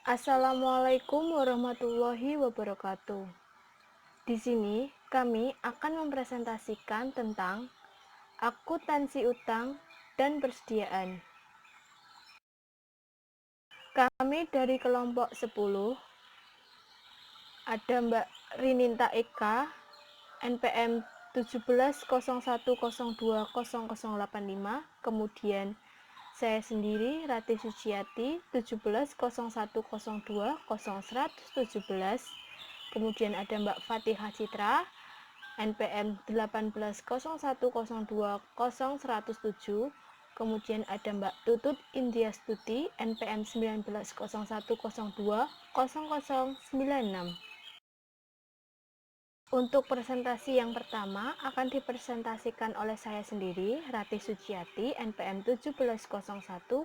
Assalamualaikum warahmatullahi wabarakatuh. Di sini kami akan mempresentasikan tentang akuntansi utang dan persediaan. Kami dari kelompok 10, ada Mbak Rininta Eka, NPM 1701020085, kemudian saya sendiri Rati Suciati 1701020117, kemudian ada Mbak Fatihah Citra NPM 1801020107, kemudian ada Mbak Tutut India Stuti NPM 1901020096. Untuk presentasi yang pertama akan dipresentasikan oleh saya sendiri, Rati Suciati, NPM 1701020117.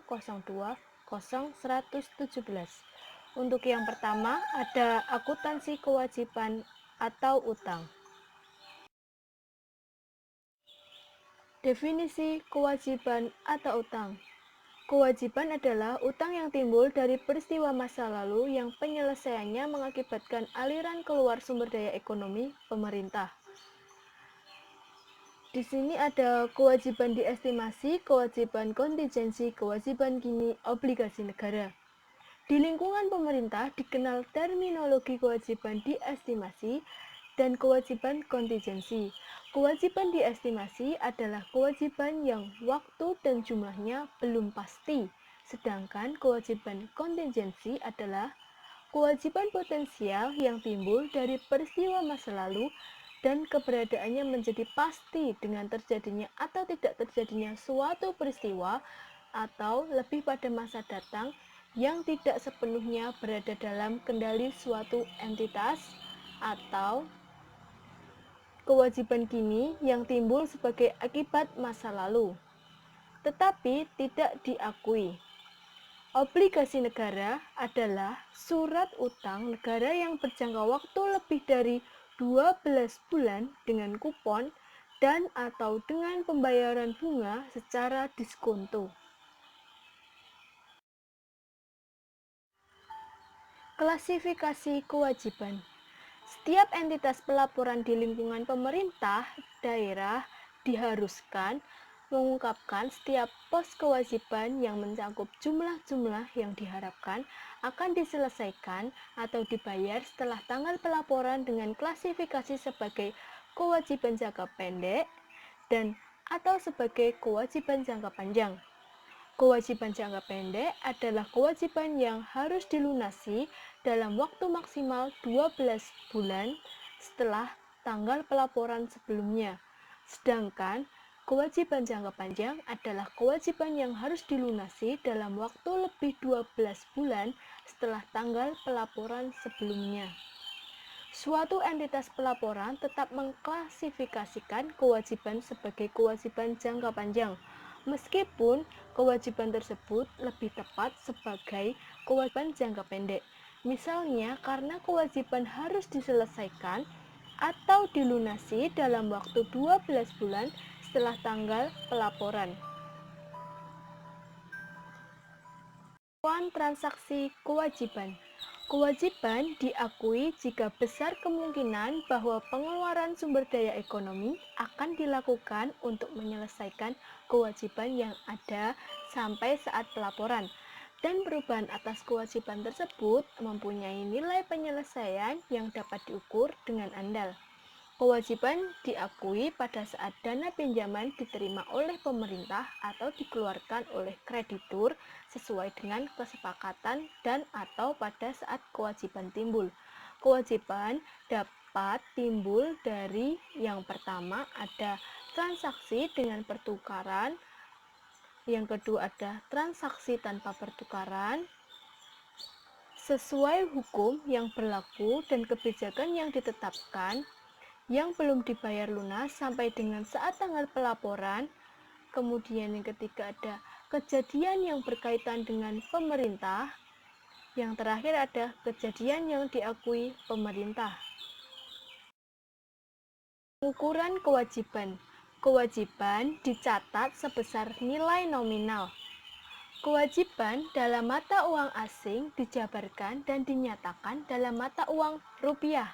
Untuk yang pertama ada akuntansi kewajiban atau utang. Definisi kewajiban atau utang. Kewajiban adalah utang yang timbul dari peristiwa masa lalu yang penyelesaiannya mengakibatkan aliran keluar sumber daya ekonomi pemerintah. Di sini ada kewajiban diestimasi, kewajiban kontingensi, kewajiban kini, obligasi negara. Di lingkungan pemerintah dikenal terminologi kewajiban diestimasi dan kewajiban kontingensi. Kewajiban diestimasi adalah kewajiban yang waktu dan jumlahnya belum pasti, sedangkan kewajiban kontingensi adalah kewajiban potensial yang timbul dari peristiwa masa lalu dan keberadaannya menjadi pasti dengan terjadinya atau tidak terjadinya suatu peristiwa atau lebih pada masa datang yang tidak sepenuhnya berada dalam kendali suatu entitas, atau kewajiban kini yang timbul sebagai akibat masa lalu tetapi tidak diakui. Obligasi negara adalah surat utang negara yang berjangka waktu lebih dari 12 bulan dengan kupon dan atau dengan pembayaran bunga secara diskonto. Klasifikasi kewajiban. Setiap entitas pelaporan di lingkungan pemerintah daerah diharuskan mengungkapkan setiap pos kewajiban yang mencakup jumlah-jumlah yang diharapkan akan diselesaikan atau dibayar setelah tanggal pelaporan dengan klasifikasi sebagai kewajiban jangka pendek dan atau sebagai kewajiban jangka panjang. Kewajiban jangka pendek adalah kewajiban yang harus dilunasi dalam waktu maksimal 12 bulan setelah tanggal pelaporan sebelumnya. Sedangkan kewajiban jangka panjang adalah kewajiban yang harus dilunasi dalam waktu lebih 12 bulan setelah tanggal pelaporan sebelumnya. Suatu entitas pelaporan tetap mengklasifikasikan kewajiban sebagai kewajiban jangka panjang, meskipun kewajiban tersebut lebih tepat sebagai kewajiban jangka pendek. Misalnya, karena kewajiban harus diselesaikan atau dilunasi dalam waktu 12 bulan setelah tanggal pelaporan. Transaksi kewajiban. Kewajiban diakui jika besar kemungkinan bahwa pengeluaran sumber daya ekonomi akan dilakukan untuk menyelesaikan kewajiban yang ada sampai saat pelaporan, dan perubahan atas kewajiban tersebut mempunyai nilai penyelesaian yang dapat diukur dengan andal. Kewajiban diakui pada saat dana pinjaman diterima oleh pemerintah atau dikeluarkan oleh kreditur sesuai dengan kesepakatan dan atau pada saat kewajiban timbul. Kewajiban dapat timbul dari yang pertama ada transaksi dengan pertukaran, yang kedua ada transaksi tanpa pertukaran, sesuai hukum yang berlaku dan kebijakan yang ditetapkan, yang belum dibayar lunas sampai dengan saat tanggal pelaporan. Kemudian yang ketiga ada kejadian yang berkaitan dengan pemerintah. Yang terakhir ada kejadian yang diakui pemerintah. Ukuran kewajiban. Kewajiban dicatat sebesar nilai nominal. Kewajiban dalam mata uang asing dijabarkan dan dinyatakan dalam mata uang rupiah.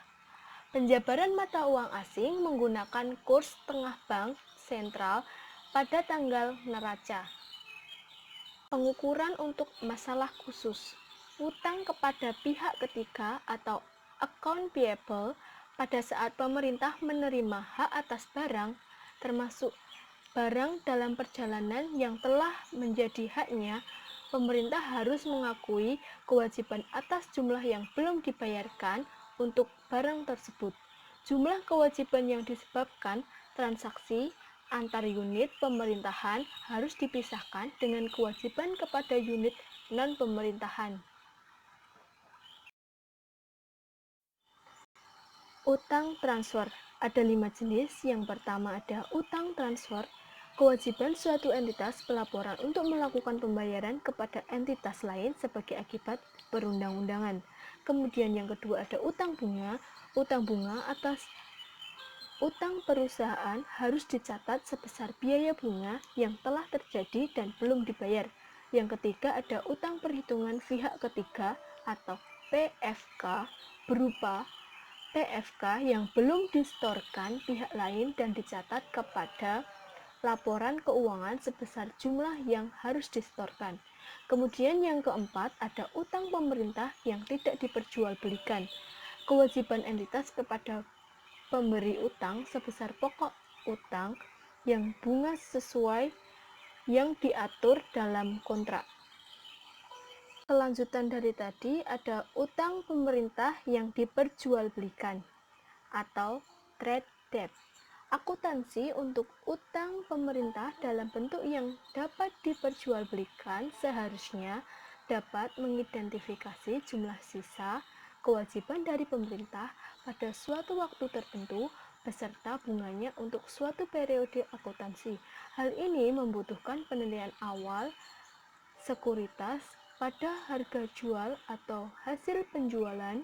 Penjabaran mata uang asing menggunakan kurs tengah bank sentral pada tanggal neraca. Pengukuran untuk masalah khusus. Utang kepada pihak ketiga atau account payable pada saat pemerintah menerima hak atas barang, termasuk barang dalam perjalanan yang telah menjadi haknya, pemerintah harus mengakui kewajiban atas jumlah yang belum dibayarkan untuk barang tersebut. Jumlah kewajiban yang disebabkan transaksi antar unit pemerintahan harus dipisahkan dengan kewajiban kepada unit non-pemerintahan. Utang transfer. Ada 5 jenis. Yang pertama ada utang transfer. Kewajiban suatu entitas pelaporan untuk melakukan pembayaran kepada entitas lain sebagai akibat perundang-undangan. Kemudian yang kedua ada utang bunga. Utang bunga atas utang perusahaan harus dicatat sebesar biaya bunga yang telah terjadi dan belum dibayar. Yang ketiga ada utang perhitungan pihak ketiga atau PFK berupa PFK yang belum disetorkan pihak lain dan dicatat kepada laporan keuangan sebesar jumlah yang harus disetorkan. Kemudian yang keempat ada utang pemerintah yang tidak diperjualbelikan. Kewajiban entitas kepada pemberi utang sebesar pokok utang yang bunga sesuai yang diatur dalam kontrak. Kelanjutan dari tadi ada utang pemerintah yang diperjualbelikan atau trade debt. Akuntansi untuk utang pemerintah dalam bentuk yang dapat diperjualbelikan seharusnya dapat mengidentifikasi jumlah sisa kewajiban dari pemerintah pada suatu waktu tertentu beserta bunganya untuk suatu periode akuntansi. Hal ini membutuhkan penilaian awal sekuritas pada harga jual atau hasil penjualan,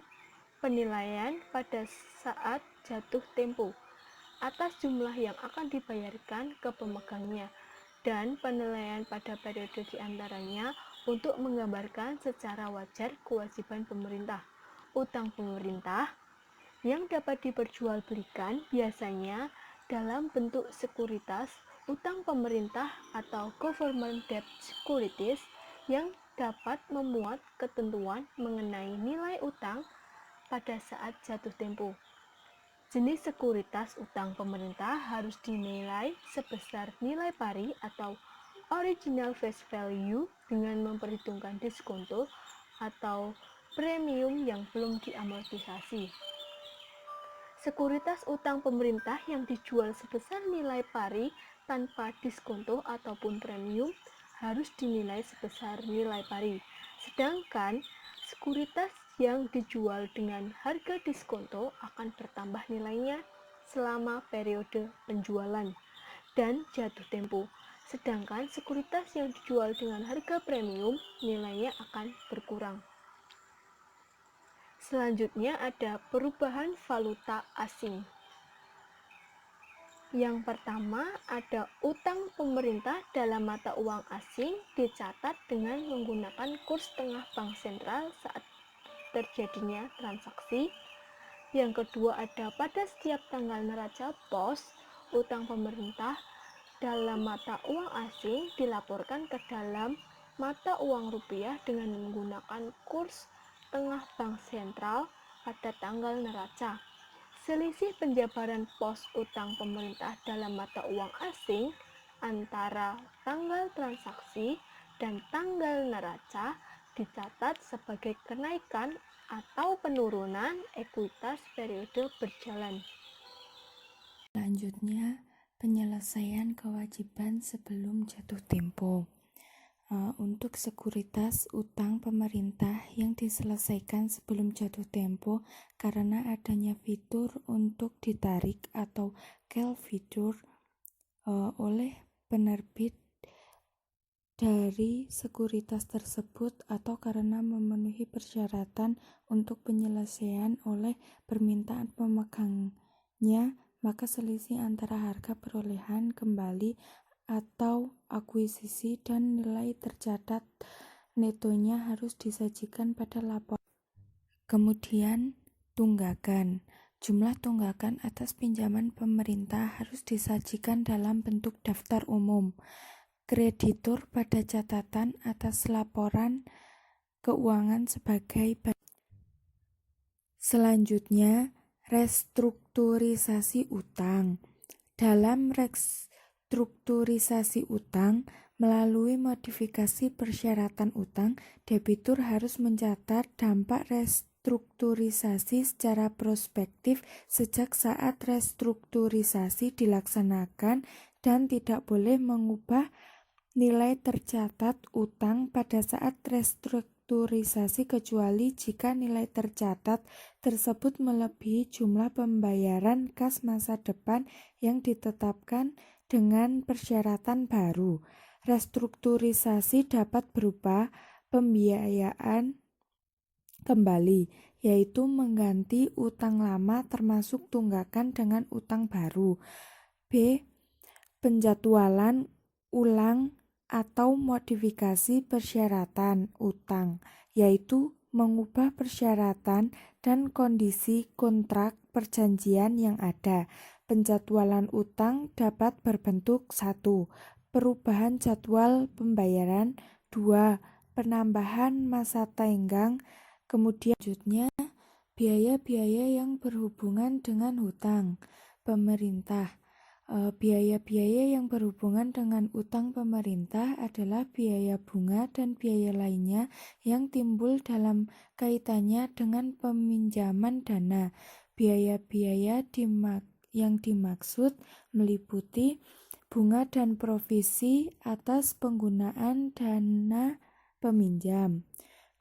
penilaian pada saat jatuh tempo atas jumlah yang akan dibayarkan ke pemegangnya, dan penilaian pada periode diantaranya untuk menggambarkan secara wajar kewajiban pemerintah. Utang pemerintah yang dapat diperjualbelikan biasanya dalam bentuk sekuritas, utang pemerintah atau government debt securities yang dapat memuat ketentuan mengenai nilai utang pada saat jatuh tempo. Jenis sekuritas utang pemerintah harus dinilai sebesar nilai pari atau original face value dengan memperhitungkan diskonto atau premium yang belum diamortisasi. Sekuritas utang pemerintah yang dijual sebesar nilai pari tanpa diskonto ataupun premium harus dinilai sebesar nilai pari. Sedangkan sekuritas yang dijual dengan harga diskonto akan bertambah nilainya selama periode penjualan dan jatuh tempo. Sedangkan sekuritas yang dijual dengan harga premium nilainya akan berkurang. Selanjutnya ada perubahan valuta asing. Yang pertama ada utang pemerintah dalam mata uang asing dicatat dengan menggunakan kurs tengah bank sentral saat terjadinya transaksi. Yang kedua ada pada setiap tanggal neraca pos, utang pemerintah dalam mata uang asing dilaporkan ke dalam mata uang rupiah dengan menggunakan kurs tengah bank sentral pada tanggal neraca. Selisih penjabaran pos utang pemerintah dalam mata uang asing antara tanggal transaksi dan tanggal neraca dicatat sebagai kenaikan atau penurunan ekuitas periode berjalan. Selanjutnya, penyelesaian kewajiban sebelum jatuh tempo. Untuk sekuritas utang pemerintah yang diselesaikan sebelum jatuh tempo karena adanya fitur untuk ditarik atau call fitur oleh penerbit dari sekuritas tersebut atau karena memenuhi persyaratan untuk penyelesaian oleh permintaan pemegangnya, maka selisih antara harga perolehan kembali atau akuisisi, dan nilai tercatat netonya harus disajikan pada laporan. Kemudian, tunggakan. Jumlah tunggakan atas pinjaman pemerintah harus disajikan dalam bentuk daftar umum. Kreditur pada catatan atas laporan keuangan sebagai Selanjutnya, restrukturisasi utang. Dalam restrukturisasi utang, melalui modifikasi persyaratan utang, debitur harus mencatat dampak restrukturisasi secara prospektif sejak saat restrukturisasi dilaksanakan dan tidak boleh mengubah nilai tercatat utang pada saat restrukturisasi kecuali jika nilai tercatat tersebut melebihi jumlah pembayaran kas masa depan yang ditetapkan dengan persyaratan baru. Restrukturisasi dapat berupa pembiayaan kembali, yaitu mengganti utang lama termasuk tunggakan dengan utang baru. B. Penjadwalan ulang atau modifikasi persyaratan utang, yaitu mengubah persyaratan dan kondisi kontrak perjanjian yang ada. Penjadwalan utang dapat berbentuk 1. Perubahan jadwal pembayaran, 2. Penambahan masa tenggang, kemudian selanjutnya biaya-biaya yang berhubungan dengan hutang pemerintah. Biaya-biaya yang berhubungan dengan utang pemerintah adalah biaya bunga dan biaya lainnya yang timbul dalam kaitannya dengan peminjaman dana. Biaya-biaya yang dimaksud meliputi bunga dan provisi atas penggunaan dana peminjam.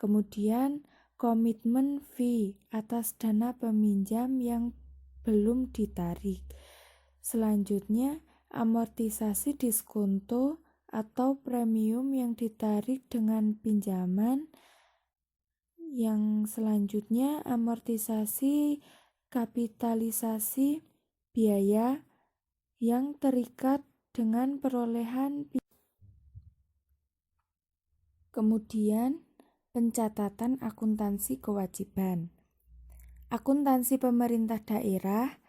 Kemudian komitmen fee atas dana peminjam yang belum ditarik. Selanjutnya, amortisasi diskonto atau premium yang ditarik dengan pinjaman. Yang selanjutnya, amortisasi kapitalisasi biaya yang terikat dengan perolehan pinjaman. Kemudian, pencatatan akuntansi kewajiban. Akuntansi pemerintah daerah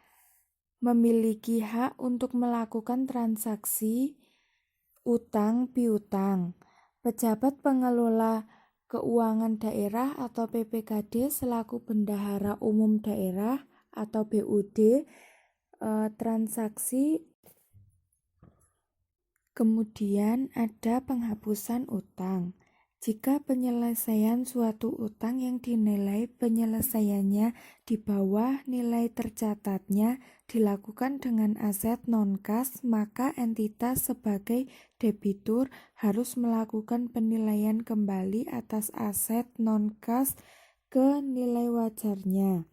memiliki hak untuk melakukan transaksi utang piutang. Pejabat pengelola keuangan daerah atau PPKD selaku bendahara umum daerah atau BUD transaksi. Kemudian ada penghapusan utang. Jika penyelesaian suatu utang yang dinilai penyelesaiannya di bawah nilai tercatatnya dilakukan dengan aset non-kas, maka entitas sebagai debitur harus melakukan penilaian kembali atas aset non-kas ke nilai wajarnya.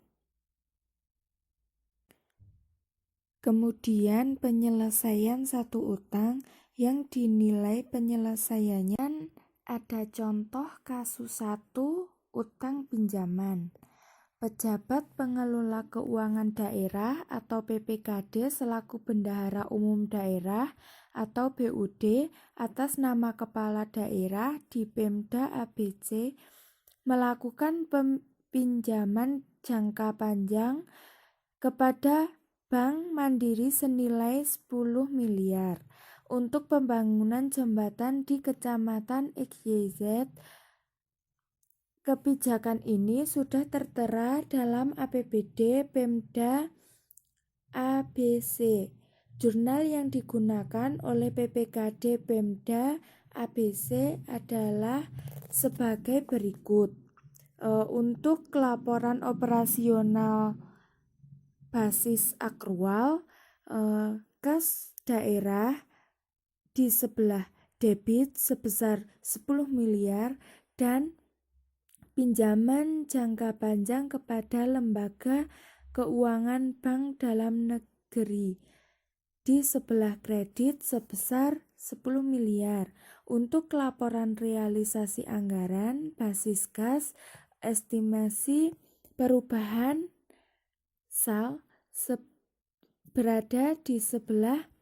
Kemudian penyelesaian satu utang yang dinilai penyelesaiannya. Ada contoh kasus 1, utang pinjaman. Pejabat pengelola keuangan daerah atau PPKD selaku bendahara umum daerah atau BUD atas nama kepala daerah di Pemda ABC melakukan pinjaman jangka panjang kepada Bank Mandiri senilai 10 miliar untuk pembangunan jembatan di Kecamatan XYZ. Kebijakan ini sudah tertera dalam APBD Pemda ABC. Jurnal yang digunakan oleh PPKD Pemda ABC adalah sebagai berikut. Untuk laporan operasional basis akrual, kas daerah di sebelah debit sebesar 10 miliar dan pinjaman jangka panjang kepada lembaga keuangan bank dalam negeri di sebelah kredit sebesar 10 miliar. Untuk laporan realisasi anggaran basis kas, estimasi perubahan SAL berada di sebelah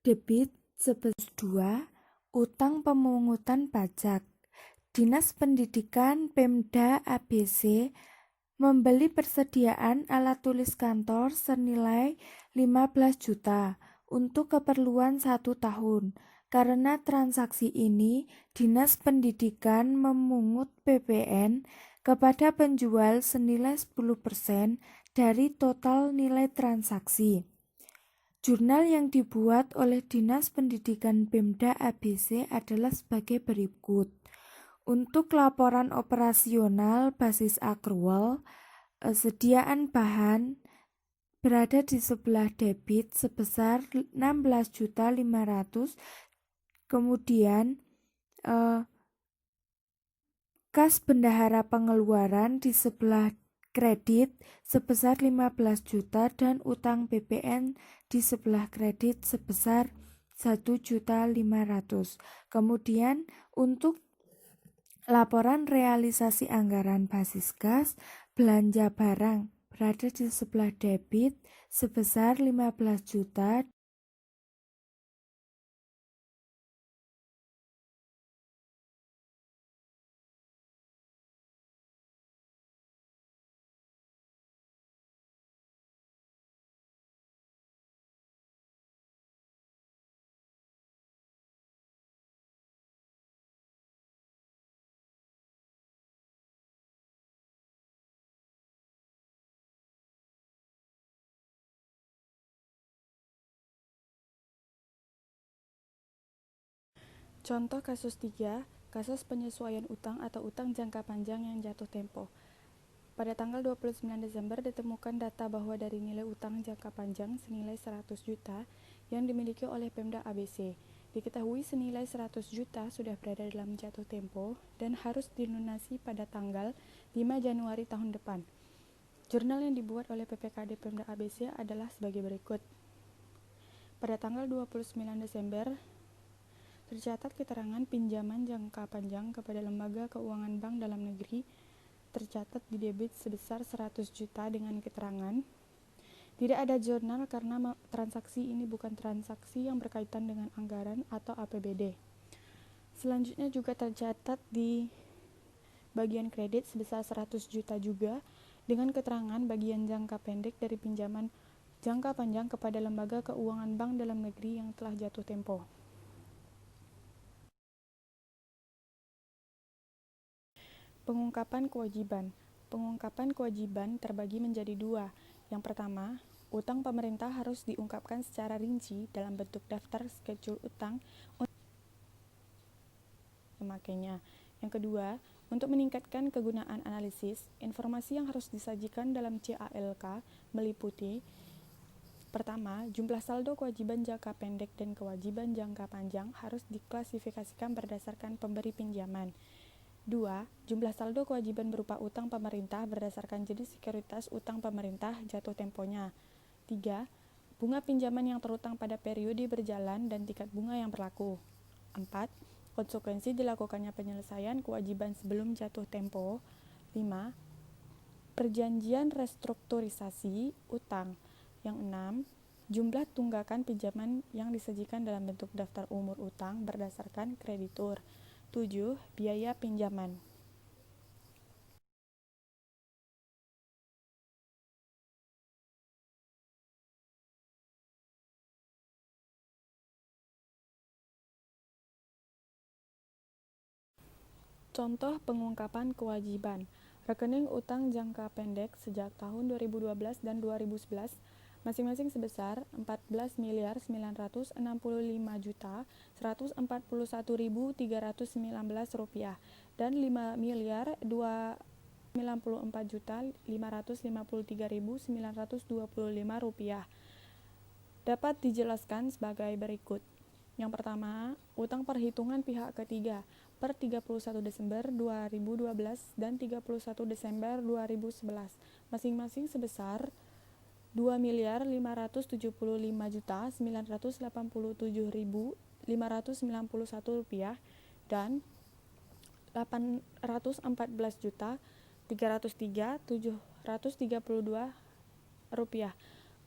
debit 2. Utang pemungutan pajak. Dinas Pendidikan Pemda ABC membeli persediaan alat tulis kantor senilai 15 juta untuk keperluan 1 tahun. Karena transaksi ini, Dinas Pendidikan memungut PPN kepada penjual senilai 10% dari total nilai transaksi. Jurnal yang dibuat oleh Dinas Pendidikan Pemda ABC adalah sebagai berikut. Untuk laporan operasional basis akrual, sediaan bahan berada di sebelah debit sebesar 16.500.000, kemudian kas bendahara pengeluaran di sebelah kredit sebesar 15 juta dan utang PPN di sebelah kredit sebesar 1.500.000. Kemudian untuk laporan realisasi anggaran basis kas, belanja barang berada di sebelah debit sebesar 15 juta. Contoh kasus 3, kasus penyesuaian utang atau utang jangka panjang yang jatuh tempo. Pada tanggal 29 Desember ditemukan data bahwa dari nilai utang jangka panjang senilai 100 juta yang dimiliki oleh Pemda ABC, diketahui senilai 100 juta sudah berada dalam jatuh tempo dan harus dilunasi pada tanggal 5 Januari tahun depan. Jurnal yang dibuat oleh PPKD Pemda ABC adalah sebagai berikut. Pada tanggal 29 Desember, tercatat keterangan pinjaman jangka panjang kepada lembaga keuangan bank dalam negeri tercatat di debit sebesar 100 juta dengan keterangan tidak ada jurnal karena transaksi ini bukan transaksi yang berkaitan dengan anggaran atau APBD. Selanjutnya juga tercatat di bagian kredit sebesar 100 juta juga dengan keterangan bagian jangka pendek dari pinjaman jangka panjang kepada lembaga keuangan bank dalam negeri yang telah jatuh tempo. Pengungkapan kewajiban. Pengungkapan kewajiban terbagi menjadi 2. Yang pertama, utang pemerintah harus diungkapkan secara rinci dalam bentuk daftar schedule utang untuk pemakainya. Yang kedua, untuk meningkatkan kegunaan analisis, informasi yang harus disajikan dalam CALK meliputi: pertama, jumlah saldo kewajiban jangka pendek dan kewajiban jangka panjang harus diklasifikasikan berdasarkan pemberi pinjaman. 2. Jumlah saldo kewajiban berupa utang pemerintah berdasarkan jenis sekuritas utang pemerintah jatuh temponya. 3. Bunga pinjaman yang terutang pada periode berjalan dan tingkat bunga yang berlaku. 4. Konsekuensi dilakukannya penyelesaian kewajiban sebelum jatuh tempo. 5. Perjanjian restrukturisasi utang. Yang 6. Jumlah tunggakan pinjaman yang disajikan dalam bentuk daftar umur utang berdasarkan kreditur. 7. Biaya pinjaman. Contoh pengungkapan kewajiban. Rekening utang jangka pendek sejak tahun 2012 dan 2011 masing-masing sebesar Rp14.965.141.319 dan Rp5.294.553.925. Dapat dijelaskan sebagai berikut. Yang pertama, utang perhitungan pihak ketiga per 31 Desember 2012 dan 31 Desember 2011 masing-masing sebesar Rp2.575.987.591 dan Rp814.303.732.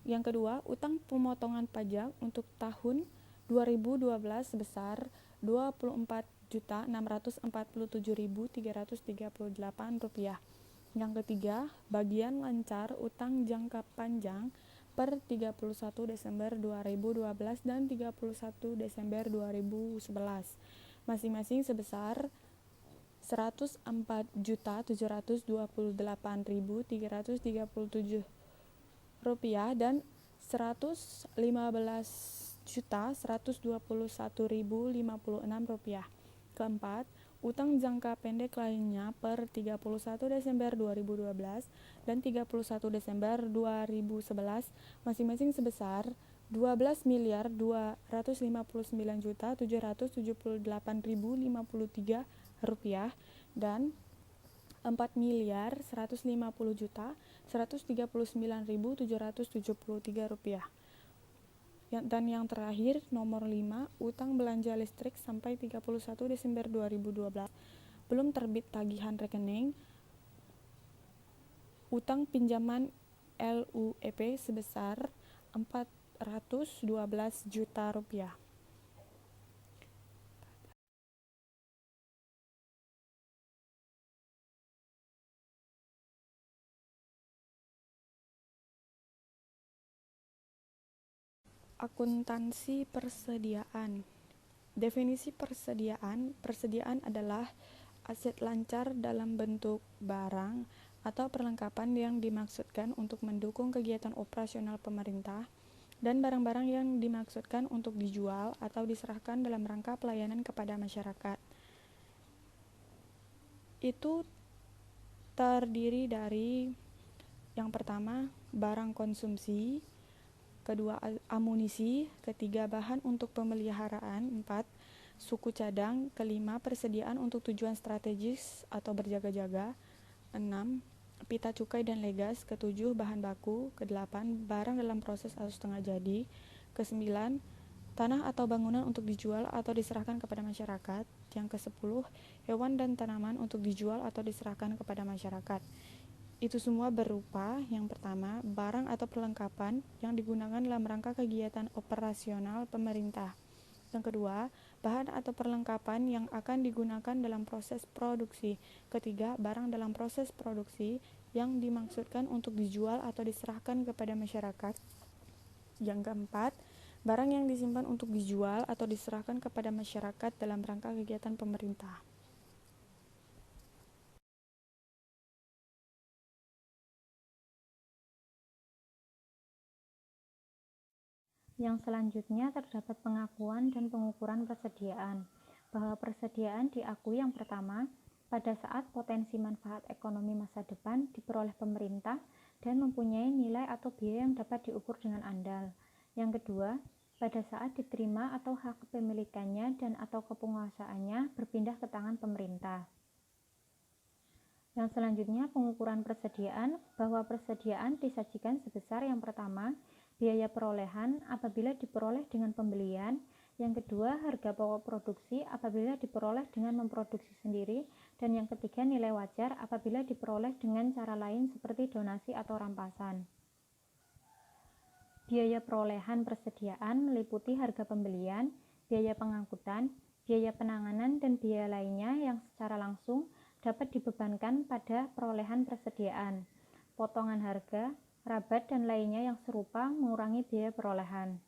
Yang kedua, utang pemotongan pajak untuk tahun 2012 sebesar Rp24.647.338. Yang ketiga, bagian lancar utang jangka panjang per 31 Desember 2012 dan 31 Desember 2011, masing-masing sebesar Rp104.728.337 dan Rp115.121.056. Keempat, utang jangka pendek lainnya per 31 Desember 2012 dan 31 Desember 2011, masing-masing sebesar Rp12.259.778.053 dan Rp4.150.139.773. Dan yang terakhir, nomor 5, utang belanja listrik sampai 31 Desember 2012. Belum terbit tagihan rekening utang pinjaman LUEP sebesar Rp412 juta. Akuntansi persediaan. Definisi persediaan. Persediaan adalah aset lancar dalam bentuk barang atau perlengkapan yang dimaksudkan untuk mendukung kegiatan operasional pemerintah dan barang-barang yang dimaksudkan untuk dijual atau diserahkan dalam rangka pelayanan kepada masyarakat. Itu terdiri dari yang pertama, barang konsumsi, kedua, amunisi, ketiga, bahan untuk pemeliharaan, 4, suku cadang, kelima, persediaan untuk tujuan strategis atau berjaga-jaga, 6, pita cukai dan legas, ketujuh, bahan baku, kedelapan, barang dalam proses atau setengah jadi, kesembilan, tanah atau bangunan untuk dijual atau diserahkan kepada masyarakat, yang kesepuluh, hewan dan tanaman untuk dijual atau diserahkan kepada masyarakat. Itu semua berupa, yang pertama, barang atau perlengkapan yang digunakan dalam rangka kegiatan operasional pemerintah. Yang kedua, bahan atau perlengkapan yang akan digunakan dalam proses produksi. Ketiga, barang dalam proses produksi yang dimaksudkan untuk dijual atau diserahkan kepada masyarakat. Yang keempat, barang yang disimpan untuk dijual atau diserahkan kepada masyarakat dalam rangka kegiatan pemerintah. Yang selanjutnya terdapat pengakuan dan pengukuran persediaan, bahwa persediaan diakui yang pertama, pada saat potensi manfaat ekonomi masa depan diperoleh pemerintah dan mempunyai nilai atau biaya yang dapat diukur dengan andal. Yang kedua, pada saat diterima atau hak kepemilikannya dan atau kepenguasaannya berpindah ke tangan pemerintah. Yang selanjutnya pengukuran persediaan, bahwa persediaan disajikan sebesar yang pertama, biaya perolehan apabila diperoleh dengan pembelian, yang kedua harga pokok produksi apabila diperoleh dengan memproduksi sendiri, dan yang ketiga nilai wajar apabila diperoleh dengan cara lain seperti donasi atau rampasan. Biaya perolehan persediaan meliputi harga pembelian, biaya pengangkutan, biaya penanganan, dan biaya lainnya yang secara langsung dapat dibebankan pada perolehan persediaan. Potongan harga, rabat, dan lainnya yang serupa mengurangi biaya perolehan.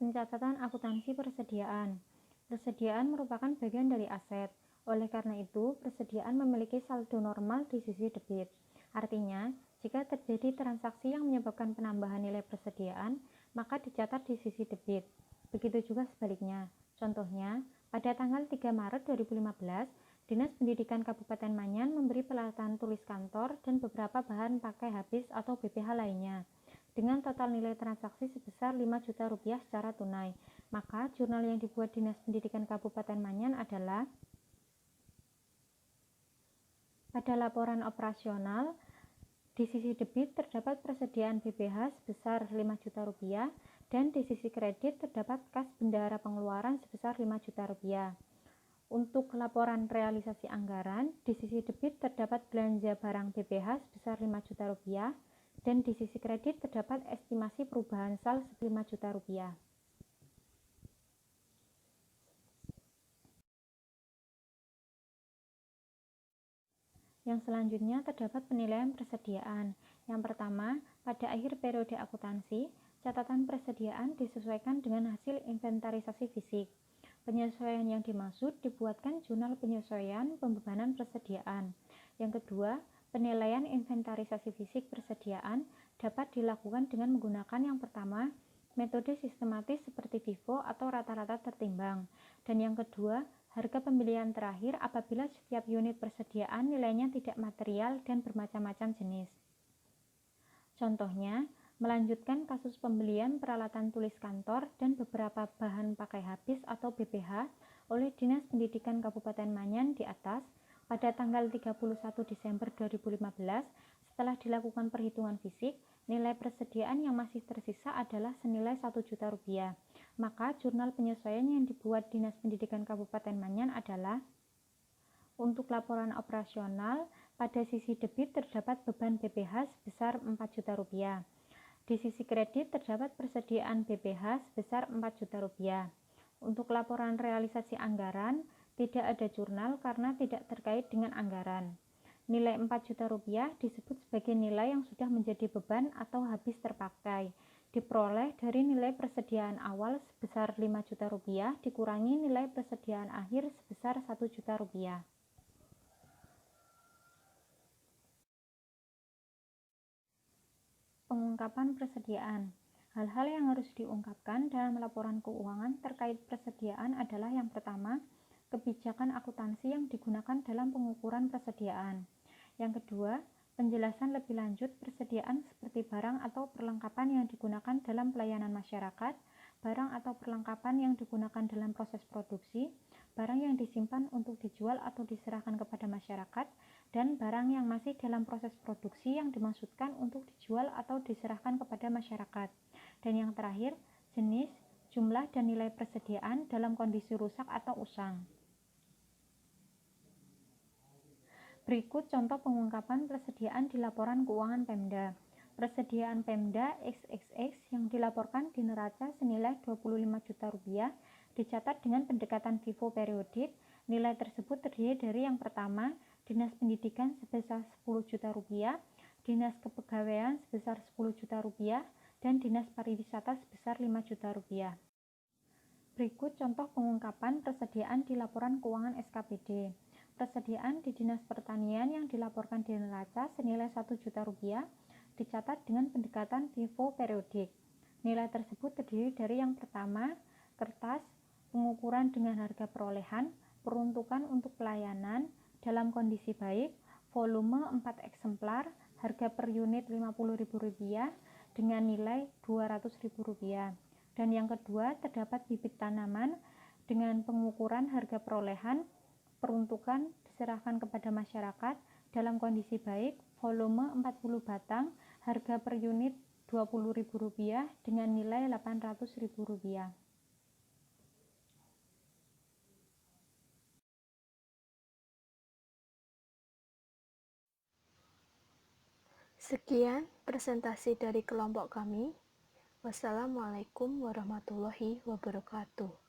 Pencatatan akuntansi persediaan. Persediaan merupakan bagian dari aset. Oleh karena itu, persediaan memiliki saldo normal di sisi debit. Artinya, jika terjadi transaksi yang menyebabkan penambahan nilai persediaan, maka dicatat di sisi debit. Begitu juga sebaliknya. Contohnya, pada tanggal 3 Maret 2015, Dinas Pendidikan Kabupaten Manyan memberi peralatan tulis kantor dan beberapa bahan pakai habis atau BPH lainnya, dengan total nilai transaksi sebesar Rp5 juta secara tunai. Maka, jurnal yang dibuat Dinas Pendidikan Kabupaten Manyan adalah: pada laporan operasional, di sisi debit terdapat persediaan BPH sebesar Rp5 juta dan di sisi kredit terdapat kas bendahara pengeluaran sebesar Rp5 juta. Untuk laporan realisasi anggaran, di sisi debit terdapat belanja barang BPH sebesar Rp5 juta dan di sisi kredit terdapat estimasi perubahan sal Rp5 juta. Yang selanjutnya terdapat penilaian persediaan. Yang pertama, pada akhir periode akuntansi, catatan persediaan disesuaikan dengan hasil inventarisasi fisik. Penyesuaian yang dimaksud dibuatkan jurnal penyesuaian pembebanan persediaan. Yang kedua, penilaian inventarisasi fisik persediaan dapat dilakukan dengan menggunakan yang pertama, metode sistematis seperti FIFO atau rata-rata tertimbang. Dan yang kedua, harga pembelian terakhir apabila setiap unit persediaan nilainya tidak material dan bermacam-macam jenis. Contohnya, melanjutkan kasus pembelian peralatan tulis kantor dan beberapa bahan pakai habis atau BPH oleh Dinas Pendidikan Kabupaten Manyan di atas pada tanggal 31 Desember 2015 setelah dilakukan perhitungan fisik, nilai persediaan yang masih tersisa adalah senilai Rp1 juta. Maka jurnal penyesuaian yang dibuat Dinas Pendidikan Kabupaten Manyan adalah untuk laporan operasional, pada sisi debit terdapat beban BPH sebesar Rp4 juta. Di sisi kredit terdapat persediaan BPH sebesar Rp4 juta. Untuk laporan realisasi anggaran, tidak ada jurnal karena tidak terkait dengan anggaran. Nilai Rp4 juta disebut sebagai nilai yang sudah menjadi beban atau habis terpakai. Diperoleh dari nilai persediaan awal sebesar Rp5 juta dikurangi nilai persediaan akhir sebesar Rp1 juta. Pengungkapan persediaan. Hal-hal yang harus diungkapkan dalam laporan keuangan terkait persediaan adalah yang pertama, kebijakan akuntansi yang digunakan dalam pengukuran persediaan. Yang kedua, penjelasan lebih lanjut persediaan seperti barang atau perlengkapan yang digunakan dalam pelayanan masyarakat, barang atau perlengkapan yang digunakan dalam proses produksi, barang yang disimpan untuk dijual atau diserahkan kepada masyarakat, dan barang yang masih dalam proses produksi yang dimaksudkan untuk dijual atau diserahkan kepada masyarakat. Dan yang terakhir, jenis, jumlah, dan nilai persediaan dalam kondisi rusak atau usang. Berikut contoh pengungkapan persediaan di laporan keuangan Pemda. Persediaan Pemda XXX yang dilaporkan di neraca senilai Rp25 juta dicatat dengan pendekatan FIFO periodik. Nilai tersebut terdiri dari yang pertama, Dinas Pendidikan sebesar Rp10 juta, Dinas Kepegawaian sebesar Rp10 juta, dan Dinas Pariwisata sebesar Rp5 juta. Berikut contoh pengungkapan persediaan di laporan keuangan SKPD. Persediaan di Dinas Pertanian yang dilaporkan di neraca senilai Rp1 juta dicatat dengan pendekatan FIFO periodik. Nilai tersebut terdiri dari yang pertama, kertas, pengukuran dengan harga perolehan, peruntukan untuk pelayanan, dalam kondisi baik, volume 4 eksemplar, harga per unit Rp50.000 dengan nilai Rp200.000. Dan yang kedua, terdapat bibit tanaman dengan pengukuran harga perolehan, peruntukan diserahkan kepada masyarakat dalam kondisi baik, volume 40 batang, harga per unit Rp20.000 dengan nilai Rp800.000. Sekian presentasi dari kelompok kami. Wassalamualaikum warahmatullahi wabarakatuh.